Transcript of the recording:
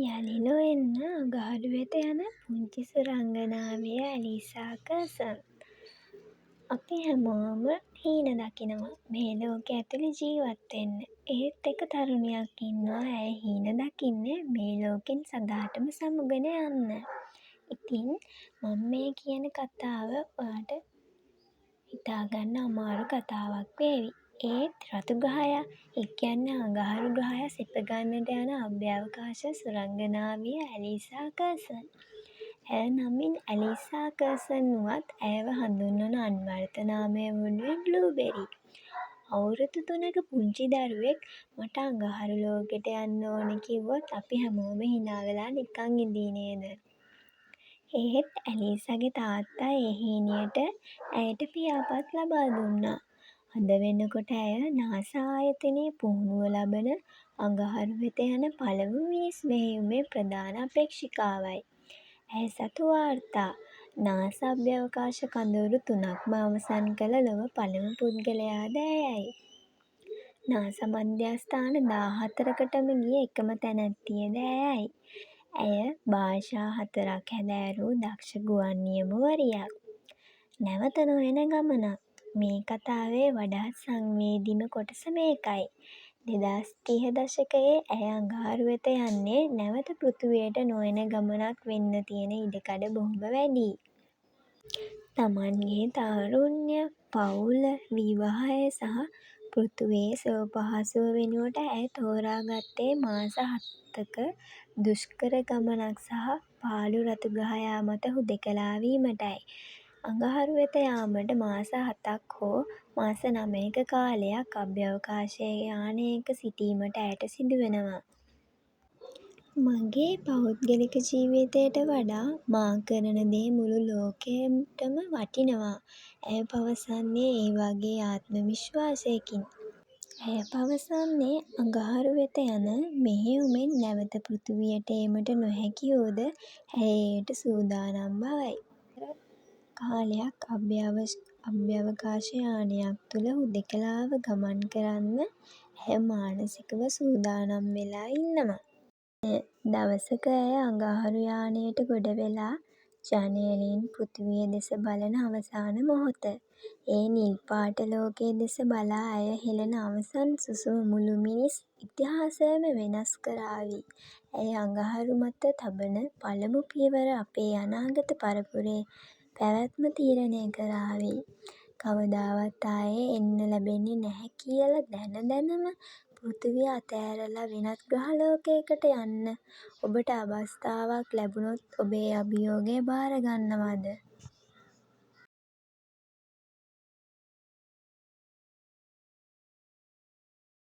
යළි නොඑන්න අඟහරු වෙත යන පුංචි සුරංගනාවිය ඇලිසා කර්සන්. අපි හැමෝම හීන දකිනවා මේ ලෝකෙ ඇතුළෙ ජීවත් වෙන්න. ඒත් එක තරුණියක් ඉන්නවා ඇය හීන දකින්නේ මේ ලෝකෙන් සදාටම සමුගෙන යන්න. ඉතින් මම මේ කියන කතාව ඔයාට හිතාගන්න අමාරු කතාවක් වේවි. ඒත් රතු ග්‍රහයා, ඒ කියන්නේ අඟහරු ග්‍රහයා සෙපගන්නට යන අභ්‍යාවකාශ සුරංගනාවිය ඇලිසා කර්සන්. ඇය නමින් ඇලිසා කර්සන් වුවත් ඇයව හඳුන්වන අන්වර්ථ නාමය වනුයේ බ්ලූබෙරි. අවුරුදු 3ක පුංචි දරුවෙක් මට අඟහරු ලෝකෙට යන්න ඕන කිව්වොත් අපි හැමෝම හිනා වෙලා නිකන් ඉඳී නේද? එහෙත් ඇලිසාගේ තාත්තා ඒ හීනියට ඇයට පියාපත් ලබා දුන්නා. අද වෙනකොට ඇය නාසා ආයතනයේ පුහුණුව ලබන අඟහරු වෙත යන පළමු මිනිස් මෙහෙයුමේ ප්‍රධාන අපේක්ෂිකාවයි. ඇය සතු වාර්තා නාසා අභ්‍යාවකාශ කඳවුරු 3ක්ම අවසන් කළ ලොව පළමු පුද්ගලයාද ඇයයි. නාසා මධ්‍යස්ථාන 14කටම ගිය එකම තැනැත්තියද ඇයයි. ඇය භාෂා 4ක් හැදෑරූ දක්ෂ ගුවන් නියමුවරියක්. නැවත නොඑන ගමනක්. මේ කතාවේ වඩාත් සංවේදීම කොටස මේකයි. 2030 දශකයේ ඇය අඟහරු වෙත යන්නේ නැවත පෘථිවියට නොඑන ගමනක් වෙන්න තියෙන ඉඩකඩ බොහොම වැඩියි. තමන්ගේ තාරුණ්‍ය, පවුල, විවාහය සහ පෘථිවියේ සුව පහසුව වෙනුවට ඇය තෝරා ගත්තේ මාස 7ක දුෂ්කර ගමනක් සහ පාළු රතු ග්‍රහයා මත හුදෙකලා වීමටයි. අඟහරු වෙත යාමට මාස 7ක් හෝ මාස 9ක කාලයක් අභ්‍යාවකාශ යානයක සිටීමට ඇයට සිදුවෙනවා. මගේ පෞද්ගලික ජීවිතයට වඩා මා කරන දේ මුළු ලෝකෙටම වටිනවා. ඇය පවසන්නේ ඒ වගේ ආත්ම විශ්වාසයකින්. ඇය පවසන්නේ අඟහරු වෙත යන මෙහෙයුමෙන් නැවත පෘථිවියට ඒමට නොහැකි වුවද ඇය එයට සූදානම් බවයි. කාලයක් අභ්‍යාවකාශ යානයක් තුළ හුදෙකලාව ගමන් කරන්න ඇය මානසිකව සූදානම් වෙලා ඉන්නවා. දවසක ඇය අඟහරු යානයට ගොඩවෙලා ජනේලයෙන් පෘථිවිය දෙස බලන අවසාන මොහොත. ඒ නිල් පාට ලෝකය දෙස බලා ඇය හෙළන අවසන් සුසුම මුළු මිනිස් ඉතිහාසයම වෙනස් කරාවි. ඇය අඟහරු මත තබන පළමු පියවර අපේ අනාගත පරපුරේ පැවැත්ම තීරණය කරාවි. කවදාවත් ආයේ එන්න ලැබෙන්නේ නැහැ කියල දැන දැනම පෘථිවිය අතෑරලා වෙනත් ග්‍රහ ලෝකයකට යන්න ඔබට අවස්ථාවක් ලැබුණොත් ඔබ ඒ අභියෝගය භාර ගන්නවද?